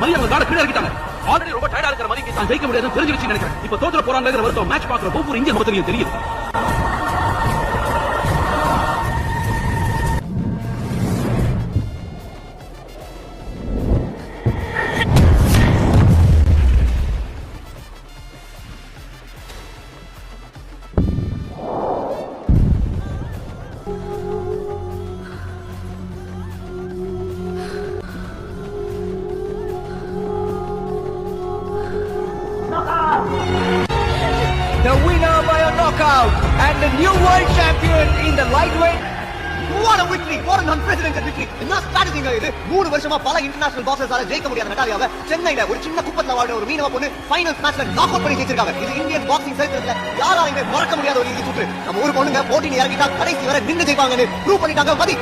மணி அவங்க கால கீழ இறக்கிட்டாங்க. ஆல்ரெடி ரொம்ப டயர்டா இருக்கிற மணிக்கு தான் ஜெயிக்க முடியாதுன்னு தெரிஞ்சிருச்சுன்னு நினைக்கிறேன். இப்ப தோத்துற போறாங்கங்கிற வருத்தம் மேட்ச் பாக்குற ஒவ்வொரு இந்தியன் முகத்திலையும் தெரியுது. The winner by a knockout and the new world champion in the lightweight. What a victory! What an unprecedented victory! என்ன ஸ்ட்ராட்டஜிங்க இது? 3 வருஷமா பல இன்டர்நேஷனல் பாக்ஸர்ஸால ஜெயிக்க முடியாத நடாலியாவை சென்னையில ஒரு சின்ன குப்பத்துல வாழ்ற ஒரு மீனவ பொண்ணு ஃபைனல் மேட்ச்ல நாக் அவுட் பண்ணி ஜெயிச்சிருக்காங்க. இது இந்தியன் பாக்ஸிங் சரித்திரத்துல யாராலையுமே மறக்க முடியாத ஒரு இறுதி சுற்று. நம்ம ஊர் பொண்ணுங்க போட்டியில இறங்கிட்டா கடைசி வரை நின்று ஜெயிப்பாங்கன்னு ப்ரூவ் பண்ணிட்டாங்க. மதி